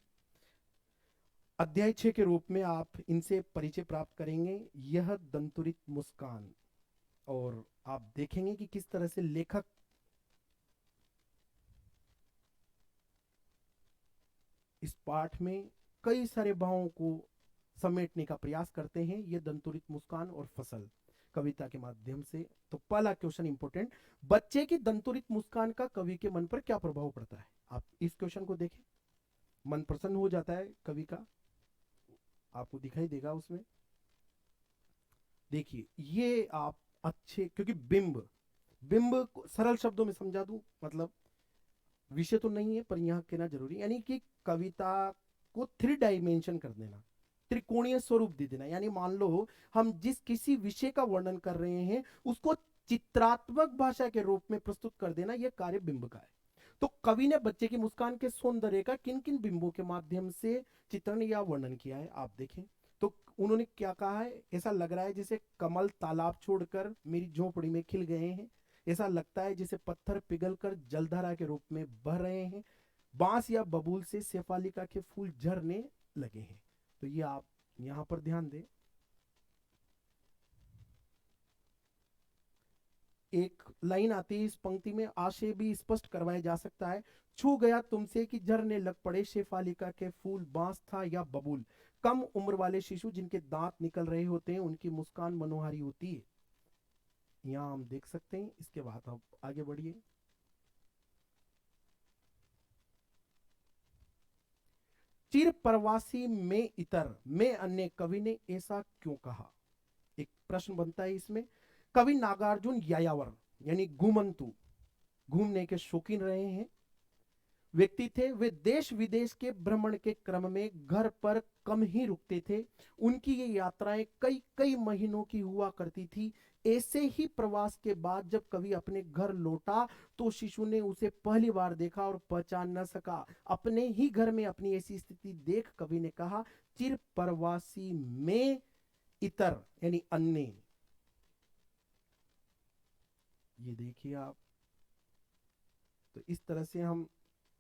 अध्याय 6 के रूप में आप इनसे परिचय प्राप्त करेंगे, यह दंतुरित मुस्कान। और आप देखेंगे कि किस तरह से लेखक इस पाठ में कई सारे भावों को समेटने का प्रयास करते हैं। ये दंतुरित मुस्कान और फसल कविता के माध्यम से। तो पहला क्वेश्चन इंपॉर्टेंट, बच्चे की दंतुरित मुस्कान का कवि के मन पर क्या प्रभाव पड़ता है? आप इस क्वेश्चन को देखें, मन प्रसन्न हो जाता है कवि का, आपको दिखाई देगा उसमें। देखिए ये आप अच्छे, क्योंकि बिंब, बिंब सरल शब्दों में समझा दूं, मतलब विषय तो नहीं है पर यहां कहना जरूरी, यानी कि कविता को 3 डायमेंशन कर देना, त्रिकोणीय स्वरूप दे देना। यानी मान लो हम जिस किसी विषय का वर्णन कर रहे हैं उसको चित्रात्मक भाषा के रूप में प्रस्तुत कर देना, यह कार्य बिंब का है। तो कवि ने बच्चे की मुस्कान के सौंदर्य का किन किन बिंबों के माध्यम से चित्रण या वर्णन किया है, आप देखें। तो उन्होंने क्या कहा है, ऐसा लग रहा है जैसे कमल तालाब छोड़कर मेरी झोपड़ी में खिल गए हैं, ऐसा लगता है जैसे पत्थर पिघलकर जलधारा के रूप में बह रहे हैं, बांस या बबूल से शेफालिका के फूल झरने लगे हैं। तो ये आप यहां पर ध्यान दें। एक लाइन आती है इस पंक्ति में, आशय भी स्पष्ट करवाया जा सकता है, छू गया तुमसे कि झरने लग पड़े शेफालिका के फूल, बांस था या बबूल, कम उम्र वाले शिशु जिनके दांत निकल रहे होते हैं उनकी मुस्कान मनोहारी होती है। यहां हम देख सकते हैं। इसके बाद आप आगे बढ़िए। चिर प्रवासी में इतर में अन्य, कवि ने ऐसा क्यों कहा? एक प्रश्न बनता है इसमें। कवि नागार्जुन यायावर यानी घुमंतु, घूमने के शौकीन रहे हैं व्यक्ति थे। वे देश विदेश के भ्रमण के क्रम में घर पर कम ही रुकते थे। उनकी ये यात्राएं कई कई महीनों की हुआ करती थी। ऐसे ही प्रवास के बाद जब कवि अपने घर लौटा तो शिशु ने उसे पहली बार देखा और पहचान न सका। अपने ही घर में अपनी ऐसी स्थिति देख कवि ने कहा, चिर प्रवासी में इतर यानी अन्य। ये देखिए आप, तो इस तरह से हम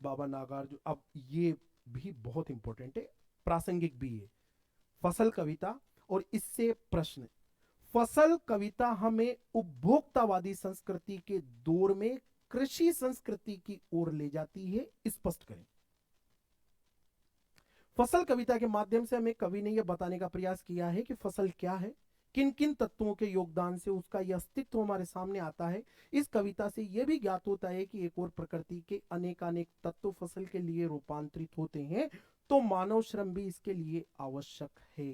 बाबा नागार्जुन, अब ये भी बहुत इंपॉर्टेंट है, प्रासंगिक भी है, फसल कविता। और इससे प्रश्न, फसल कविता हमें उपभोक्तावादी संस्कृति के दौर में कृषि संस्कृति की ओर ले जाती है, स्पष्ट करें। फसल कविता के माध्यम से हमें कवि ने यह बताने का प्रयास किया है कि फसल क्या है, किन किन तत्वों के योगदान से उसका यह अस्तित्व हमारे सामने आता है। इस कविता से यह भी ज्ञात होता है कि एक और प्रकृति के अनेकानेक तत्व फसल के लिए रूपांतरित होते हैं, तो मानव श्रम भी इसके लिए आवश्यक है।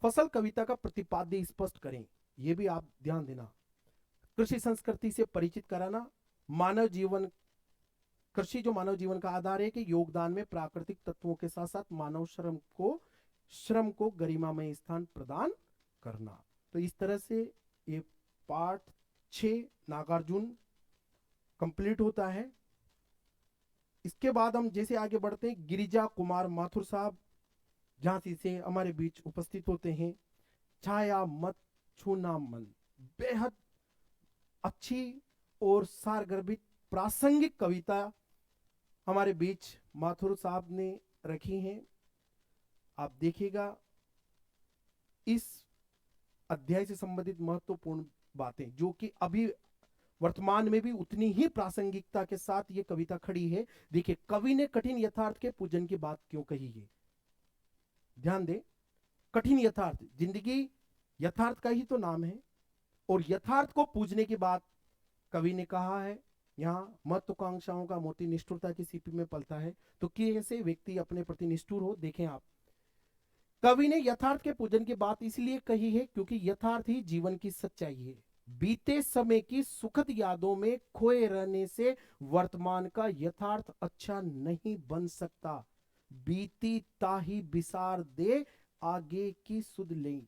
फसल कविता का प्रतिपाद्य स्पष्ट करें, यह भी आप ध्यान देना। कृषि संस्कृति से परिचित कराना, मानव जीवन, कृषि जो मानव जीवन का आधार है, कि योगदान में प्राकृतिक तत्वों के साथ साथ मानव श्रम को गरिमामय स्थान प्रदान करना। तो इस तरह से ये पाठ 6 नागार्जुन कंप्लीट होता है। इसके बाद हम जैसे आगे बढ़ते हैं, गिरिजा कुमार माथुर साहब झांसी से हमारे बीच उपस्थित होते हैं। छाया मत छूना मन, बेहद अच्छी और सारगर्भित प्रासंगिक कविता हमारे बीच माथुर साहब ने रखी हैं। आप देखिएगा इस अध्याय से संबंधित महत्वपूर्ण बातें जो कि अभी वर्तमान में भी उतनी ही प्रासंगिकता के साथ ये कविता खड़ी है। देखिए कवि ने कठिन यथार्थ के पूजन की बात क्यों कही है, ध्यान दें। कठिन यथार्थ, जिंदगी यथार्थ का ही तो नाम है, और यथार्थ को पूजने की बात कवि ने कहा है। यहाँ महत्वाकांक्षाओं का मोती निष्ठुरता की सीपी में पलता है, तो कैसे व्यक्ति अपने प्रति निष्ठुर हो, देखें आप। कवि ने यथार्थ के पूजन की बात इसलिए कही है क्योंकि यथार्थ ही जीवन की सच्चाई है। बीते समय की सुखद यादों में खोए रहने से वर्तमान का यथार्थ अच्छा नहीं बन सकता। बीती ताही बिसार दे, आगे की सुध ले।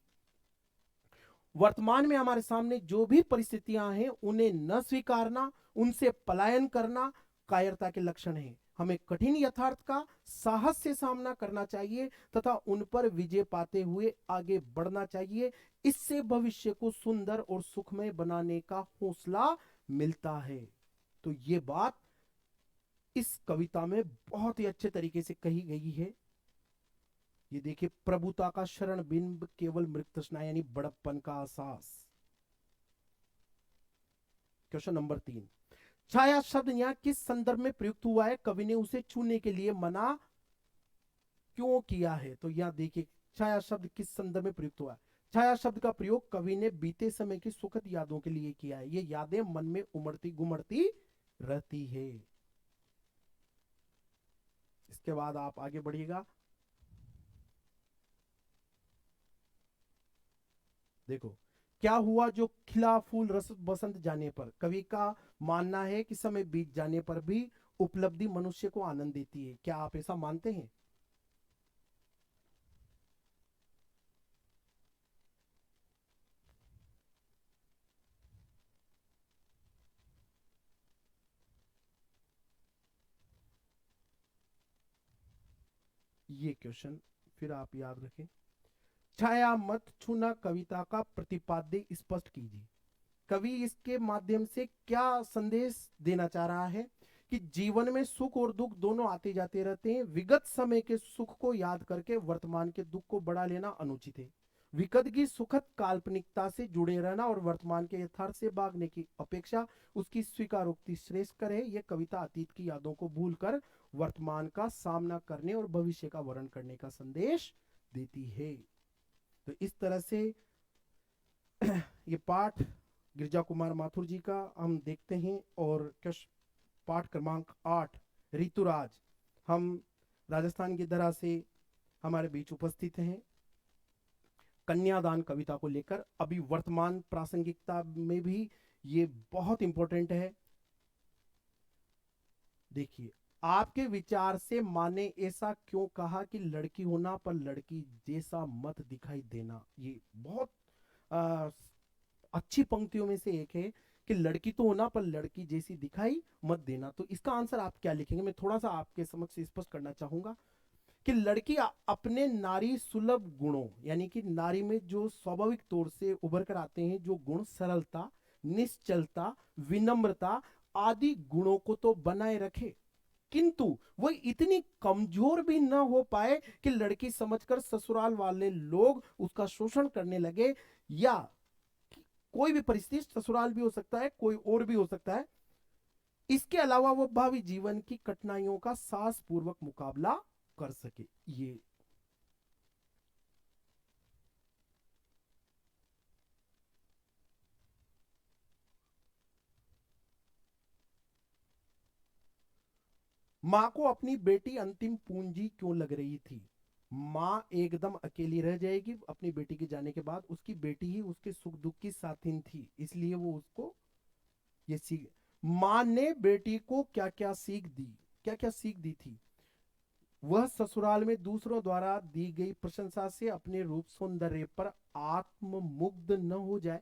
वर्तमान में हमारे सामने जो भी परिस्थितियां हैं उन्हें न स्वीकारना, उनसे पलायन करना कायरता के लक्षण है। हमें कठिन यथार्थ का साहस से सामना करना चाहिए तथा उन पर विजय पाते हुए आगे बढ़ना चाहिए। इससे भविष्य को सुंदर और सुखमय बनाने का हौसला मिलता है। तो ये बात इस कविता में बहुत ही अच्छे तरीके से कही गई है। ये देखिए, प्रभुता का शरण बिंब केवल मृत तृष्णा यानी बड़प्पन का एहसास। क्वेश्चन नंबर 3, छाया शब्द यहां किस संदर्भ में प्रयुक्त हुआ है? कवि ने उसे छूने के लिए मना क्यों किया है? तो यहां देखिए, छाया शब्द किस संदर्भ में प्रयुक्त हुआ है? छाया शब्द का प्रयोग कवि ने बीते समय की सुखद यादों के लिए किया है। ये यादें मन में उमड़ती घुमड़ती रहती है। इसके बाद आप आगे बढ़िएगा। देखो, क्या हुआ जो खिला फूल रस बसंत जाने पर? कवि का मानना है कि समय बीत जाने पर भी उपलब्धि मनुष्य को आनंद देती है। क्या आप ऐसा मानते हैं? ये क्वेश्चन फिर आप याद रखें। छाया मत छूना कविता का प्रतिपाद्य स्पष्ट कीजिए। कवि इसके माध्यम से क्या संदेश देना चाह रहा है? कि जीवन में सुख और दुख दोनों आते जाते रहते हैं। विगत समय के सुख को याद करके वर्तमान के दुख को बढ़ा लेना अनुचित है। विगत की सुखद काल्पनिकता से जुड़े रहना और वर्तमान के यथार्थ से भागने की अपेक्षा उसकी स्वीकारोक्ति श्रेष्ठ करे। यह कविता अतीत की यादों को भूलकर वर्तमान का सामना करने और भविष्य का वर्ण करने का संदेश देती है। तो इस तरह से ये पाठ गिरजा कुमार माथुर जी का हम देखते हैं। और पाठ क्रमांक 8, ऋतुराज, हम राजस्थान की धरा से हमारे बीच उपस्थित हैं कन्यादान कविता को लेकर। अभी वर्तमान प्रासंगिकता में भी ये बहुत इंपॉर्टेंट है। देखिए, आपके विचार से माँ ने ऐसा क्यों कहा कि लड़की होना पर लड़की जैसा मत दिखाई देना? ये बहुत आ, अच्छी पंक्तियों में से एक है कि लड़की तो होना पर लड़की जैसी दिखाई मत देना। तो इसका आंसर आप क्या लिखेंगे? मैं थोड़ा सा आपके समक्ष स्पष्ट करना चाहूंगा कि लड़की अपने नारी सुलभ गुणों यानी कि नारी में जो स्वाभाविक तौर से उभर कर आते हैं जो गुण, सरलता, निश्चलता, विनम्रता आदि गुणों को तो बनाए रखे, किंतु वो इतनी कमजोर भी न हो पाए कि लड़की समझकर ससुराल वाले लोग उसका शोषण करने लगे। या कोई भी परिस्थिति, ससुराल भी हो सकता है, कोई और भी हो सकता है। इसके अलावा वो भावी जीवन की कठिनाइयों का साहस पूर्वक मुकाबला कर सके। ये मां को अपनी बेटी अंतिम पूंजी क्यों लग रही थी? मां एकदम अकेली रह जाएगी अपनी बेटी के जाने के बाद। उसकी बेटी ही उसके सुख दुख की साथिन थी, इसलिए वो उसको ये सीख, मां ने बेटी को क्या क्या सीख दी? क्या क्या सीख दी थी? वह ससुराल में दूसरों द्वारा दी गई प्रशंसा से अपने रूप सौंदर्य पर आत्ममुग्ध न हो जाए।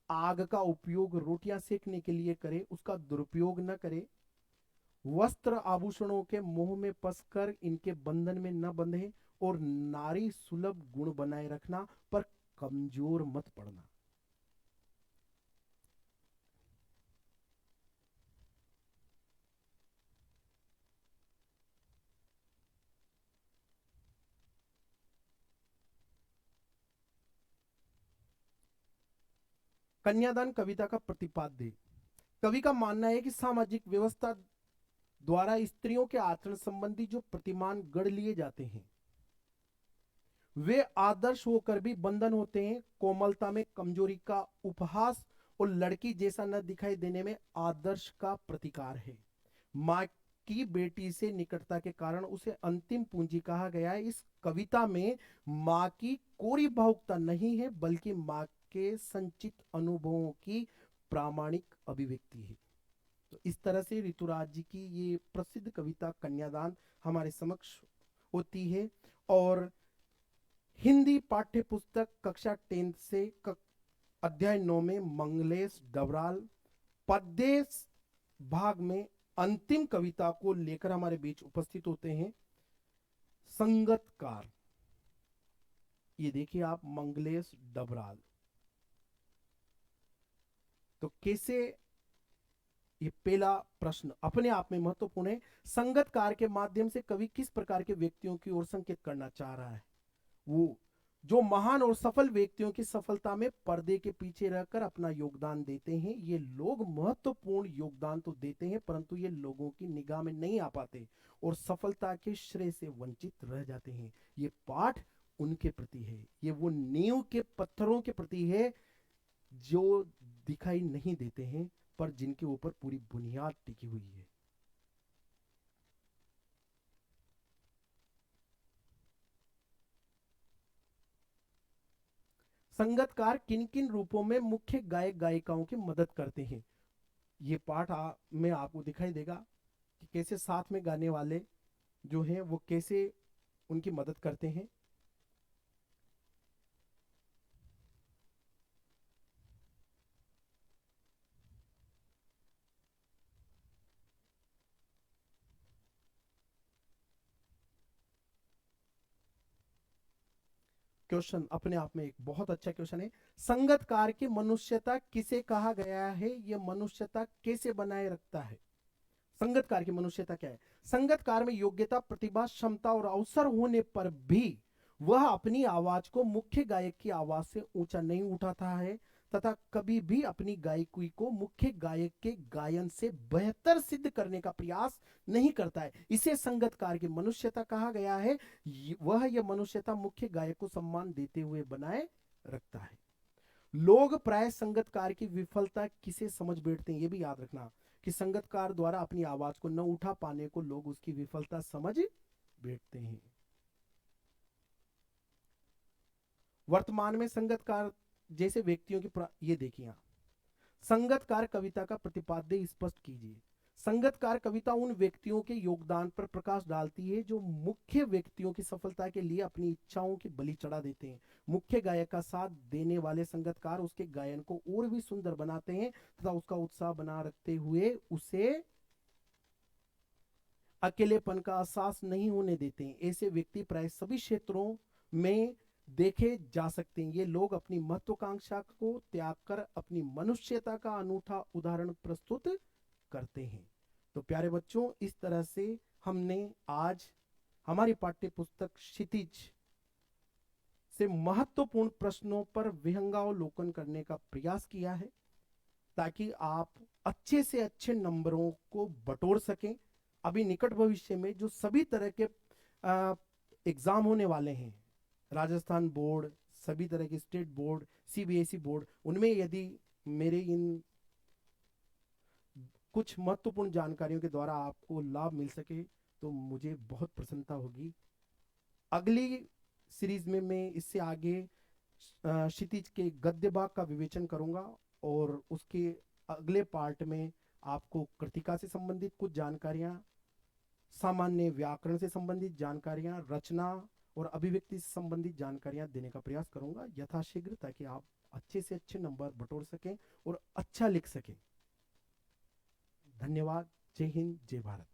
आग का उपयोग रोटियां सेकने के लिए करे, उसका दुरुपयोग न करे। वस्त्र आभूषणों के मोह में फंसकर इनके बंधन में न बंधे। और नारी सुलभ गुण बनाए रखना पर कमजोर मत पड़ना। कन्यादान कविता का प्रतिपाद्य। कवि का मानना है कि सामाजिक व्यवस्था द्वारा स्त्रियों के आचरण संबंधी जो प्रतिमान गढ़ लिए जाते हैं वे आदर्श होकर भी बंधन होते हैं। कोमलता में कमजोरी का उपहास और लड़की जैसा न दिखाई देने में आदर्श का प्रतिकार है। माँ की बेटी से निकटता के कारण उसे अंतिम पूंजी कहा गया है। इस कविता में माँ की कोरी भावुकता नहीं है बल्कि माँ के संचित अनुभवों की प्रामाणिक अभिव्यक्ति है। तो इस तरह से ऋतुराज जी की ये प्रसिद्ध कविता कन्यादान हमारे समक्ष होती है। और हिंदी पाठ्य पुस्तक कक्षा 10 से अध्याय 9 में मंगलेश डबराल पद्य भाग में अंतिम कविता को लेकर हमारे बीच उपस्थित होते हैं संगतकार। ये देखिए आप, मंगलेश डबराल। तो कैसे, ये पहला प्रश्न अपने आप में महत्वपूर्ण है। संगतकार के माध्यम से कवि किस प्रकार के व्यक्तियों की ओर संकेत करना चाह रहा है? वो जो महान और सफल व्यक्तियों की सफलता में पर्दे के पीछे रहकर अपना योगदान देते हैं। ये लोग महत्वपूर्ण योगदान तो देते हैं, परंतु ये लोगों की निगाह में नहीं आ पाते और सफलता के श्रेय से वंचित रह जाते हैं। ये पाठ उनके प्रति है, ये वो नींव के पत्थरों के प्रति है जो दिखाई नहीं देते हैं, पर जिनके ऊपर पूरी बुनियाद टिकी हुई है। संगतकार किन किन रूपों में मुख्य गायक गायिकाओं की मदद करते हैं? ये पाठ में आपको दिखाई देगा कि कैसे साथ में गाने वाले जो हैं वो कैसे उनकी मदद करते हैं। क्वेश्चन अपने आप में एक बहुत अच्छा क्वेश्चन है। संगतकार की मनुष्यता किसे कहा गया है? यह मनुष्यता कैसे बनाए रखता है? संगतकार की मनुष्यता क्या है? संगतकार में योग्यता, प्रतिभा, क्षमता और अवसर होने पर भी वह अपनी आवाज को मुख्य गायक की आवाज से ऊंचा नहीं उठाता है तथा कभी भी अपनी गायकी को मुख्य गायक के गायन से बेहतर सिद्ध करने का प्रयास नहीं करता है। इसे संगतकार की मनुष्यता कहा गया है। वह यह मनुष्यता मुख्य गायक को सम्मान देते हुए बनाए रखता है। लोग प्राय संगतकार की विफलता किसे समझ बैठते हैं? ये भी याद रखना कि संगतकार द्वारा अपनी आवाज को न उठा पाने को लोग उसकी विफलता समझ बैठते हैं। वर्तमान में संगतकार जैसे व्यक्तियों की ये देखिए, संगतकार कविता का प्रतिपाद्य स्पष्ट कीजिए। संगतकार कविता उन व्यक्तियों के योगदान पर प्रकाश डालती है जो मुख्य व्यक्तियों की सफलता के लिए अपनी इच्छाओं की बलि चढ़ा देते हैं। मुख्य गायक का साथ देने वाले संगतकार उसके गायन को और भी सुंदर बनाते हैं तथा उसका उत्साह बना रखते हुए उसे अकेलेपन का एहसास नहीं होने देते हैं। ऐसे व्यक्ति प्राय सभी क्षेत्रों में देखे जा सकते हैं। ये लोग अपनी महत्वाकांक्षा को त्याग कर अपनी मनुष्यता का अनूठा उदाहरण प्रस्तुत करते हैं। तो प्यारे बच्चों, इस तरह से हमने आज हमारी पाठ्य पुस्तक क्षितिज से महत्वपूर्ण प्रश्नों पर विहंगावलोकन करने का प्रयास किया है ताकि आप अच्छे से अच्छे नंबरों को बटोर सकें। अभी निकट भविष्य में जो सभी तरह के एग्जाम होने वाले हैं, राजस्थान बोर्ड, सभी तरह के स्टेट बोर्ड, सीबीएसई बोर्ड, उनमें यदि मेरे इन कुछ महत्वपूर्ण जानकारियों के द्वारा आपको लाभ मिल सके तो मुझे बहुत प्रसन्नता होगी। अगली सीरीज में मैं इससे आगे क्षितिज के गद्य भाग का विवेचन करूंगा और उसके अगले पार्ट में आपको कृतिका से संबंधित कुछ जानकारियां, सामान्य व्याकरण से संबंधित जानकारियां, रचना और अभिव्यक्ति से संबंधित जानकारियां देने का प्रयास करूंगा यथाशीघ्र, ताकि आप अच्छे से अच्छे नंबर बटोर सकें और अच्छा लिख सकें। धन्यवाद। जय हिंद, जय भारत।